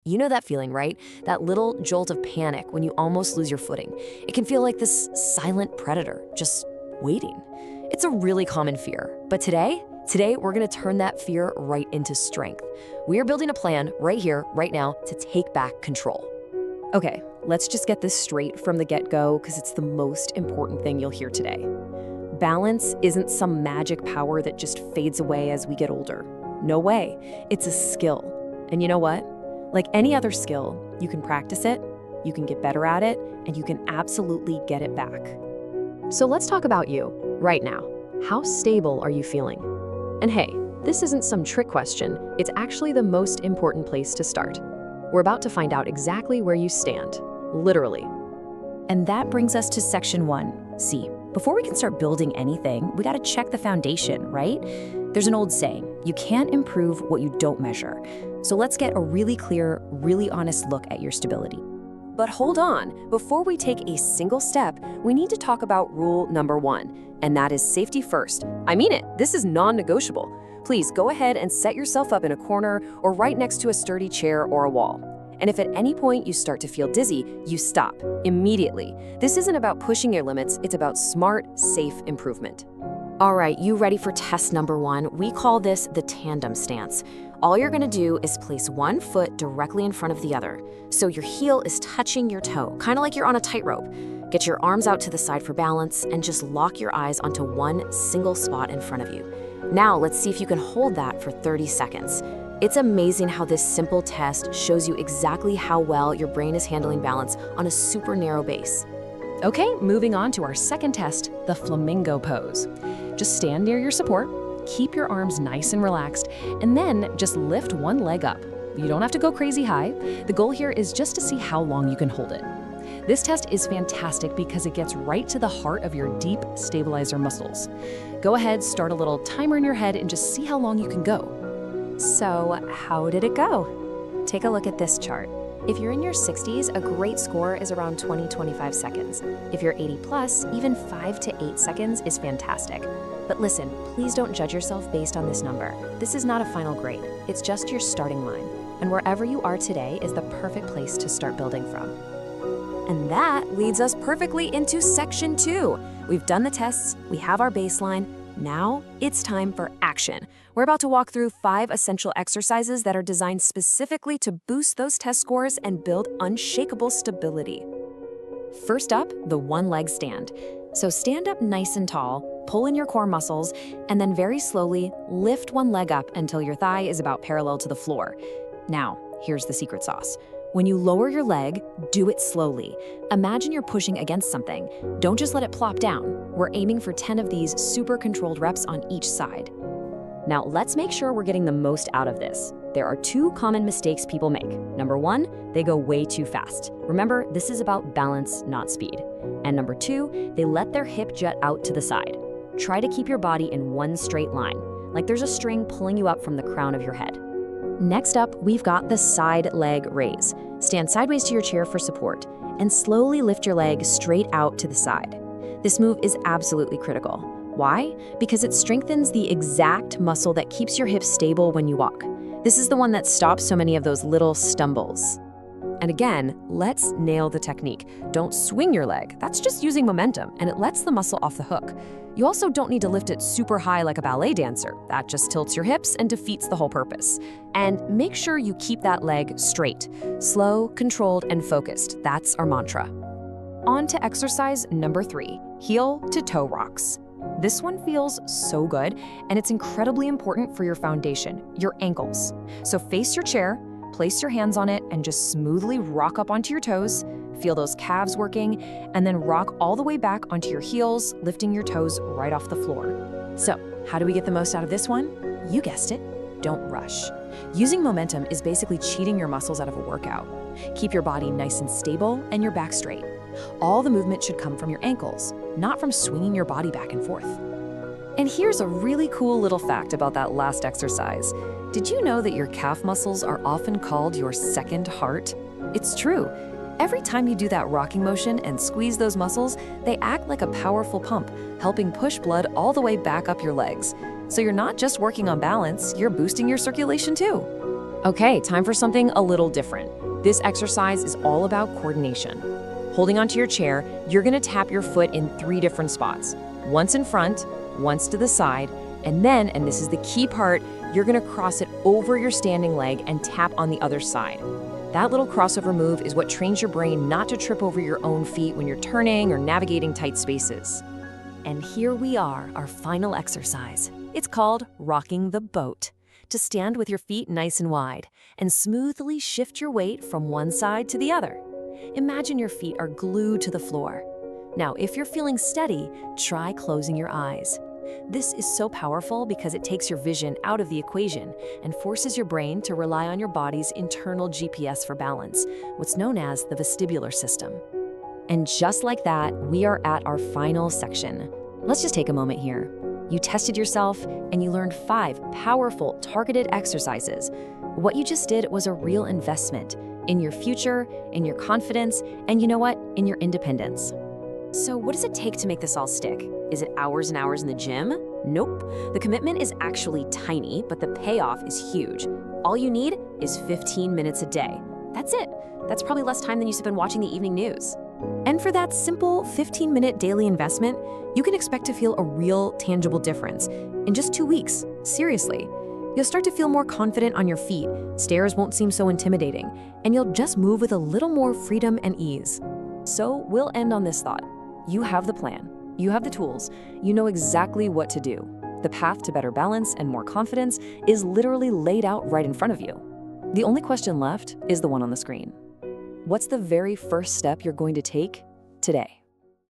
You know that feeling, right? That little jolt of panic when you almost lose your footing. It can feel like this silent predator, just waiting. It's a really common fear. But today we're gonna turn that fear right into strength. We are building a plan right here, right now, to take back control. Okay, let's just get this straight from the get-go because it's the most important thing you'll hear today. Balance isn't some magic power that just fades away as we get older. No way. It's a skill. And you know what? Like any other skill, you can practice it, you can get better at it, and you can absolutely get it back. So let's talk about you, right now. How stable are you feeling? And hey, this isn't some trick question, it's actually the most important place to start. We're about to find out exactly where you stand, literally. And that brings us to section 1. See, before we can start building anything, we gotta check the foundation, right? There's an old saying, you can't improve what you don't measure. So let's get a really clear, really honest look at your stability. But hold on, before we take a single step, we need to talk about rule number 1, and that is safety first. I mean it, this is non-negotiable. Please go ahead and set yourself up in a corner or right next to a sturdy chair or a wall. And if at any point you start to feel dizzy, you stop immediately. This isn't about pushing your limits, it's about smart, safe improvement. All right, you ready for test number 1? We call this the tandem stance. All you're gonna do is place one foot directly in front of the other. So your heel is touching your toe, kind of like you're on a tightrope. Get your arms out to the side for balance and just lock your eyes onto one single spot in front of you. Now let's see if you can hold that for 30 seconds. It's amazing how this simple test shows you exactly how well your brain is handling balance on a super narrow base. Okay, moving on to our second test, the flamingo pose. Just stand near your support, keep your arms nice and relaxed, and then just lift one leg up. You don't have to go crazy high. The goal here is just to see how long you can hold it. This test is fantastic because it gets right to the heart of your deep stabilizer muscles. Go ahead, start a little timer in your head and just see how long you can go. So, how did it go? Take a look at this chart. If you're in your 60s, a great score is around 20-25 seconds. If you're 80 plus, even 5 to 8 seconds is fantastic. But listen, please don't judge yourself based on this number. This is not a final grade. It's just your starting line. And wherever you are today is the perfect place to start building from. And that leads us perfectly into section 2. We've done the tests, we have our baseline. Now it's time for action. We're about to walk through 5 essential exercises that are designed specifically to boost those test scores and build unshakable stability. First up, the one-leg stand. So stand up nice and tall, pull in your core muscles, and then very slowly lift one leg up until your thigh is about parallel to the floor. Now, here's the secret sauce. When you lower your leg, do it slowly. Imagine you're pushing against something. Don't just let it plop down. We're aiming for 10 of these super controlled reps on each side. Now, let's make sure we're getting the most out of this. There are 2 common mistakes people make. Number 1, they go way too fast. Remember, this is about balance, not speed. And number 2, they let their hip jut out to the side. Try to keep your body in one straight line, like there's a string pulling you up from the crown of your head. Next up, we've got the side leg raise. Stand sideways to your chair for support, and slowly lift your leg straight out to the side. This move is absolutely critical. Why? Because it strengthens the exact muscle that keeps your hips stable when you walk. This is the one that stops so many of those little stumbles. And again, let's nail the technique. Don't swing your leg. That's just using momentum, and it lets the muscle off the hook. You also don't need to lift it super high like a ballet dancer. That just tilts your hips and defeats the whole purpose. And make sure you keep that leg straight. Slow, controlled, and focused. That's our mantra. On to exercise number 3, heel to toe rocks. This one feels so good, and it's incredibly important for your foundation, your ankles. So face your chair, place your hands on it, and just smoothly rock up onto your toes. Feel those calves working, and then rock all the way back onto your heels, lifting your toes right off the floor. So, how do we get the most out of this one? You guessed it, don't rush. Using momentum is basically cheating your muscles out of a workout. Keep your body nice and stable and your back straight. All the movement should come from your ankles, not from swinging your body back and forth. And here's a really cool little fact about that last exercise. Did you know that your calf muscles are often called your second heart? It's true. Every time you do that rocking motion and squeeze those muscles, they act like a powerful pump, helping push blood all the way back up your legs. So you're not just working on balance, you're boosting your circulation too. Okay, time for something a little different. This exercise is all about coordination. Holding onto your chair, you're gonna tap your foot in 3 different spots. Once in front, once to the side, and then, and this is the key part, you're gonna cross it over your standing leg and tap on the other side. That little crossover move is what trains your brain not to trip over your own feet when you're turning or navigating tight spaces. And here we are, our final exercise. It's called rocking the boat. To stand with your feet nice and wide and smoothly shift your weight from one side to the other. Imagine your feet are glued to the floor. Now, if you're feeling steady, try closing your eyes. This is so powerful because it takes your vision out of the equation and forces your brain to rely on your body's internal GPS for balance, what's known as the vestibular system. And just like that, we are at our final section. Let's just take a moment here. You tested yourself and you learned 5 powerful, targeted exercises. What you just did was a real investment in your future, in your confidence, and you know what? In your independence. So what does it take to make this all stick? Is it hours and hours in the gym? Nope. The commitment is actually tiny, but the payoff is huge. All you need is 15 minutes a day. That's it. That's probably less time than you spend watching the evening news. And for that simple 15-minute daily investment, you can expect to feel a real, tangible difference in just 2 weeks. Seriously. You'll start to feel more confident on your feet, stairs won't seem so intimidating, and you'll just move with a little more freedom and ease. So we'll end on this thought. You have the plan. You have the tools. You know exactly what to do. The path to better balance and more confidence is literally laid out right in front of you. The only question left is the one on the screen. What's the very first step you're going to take today?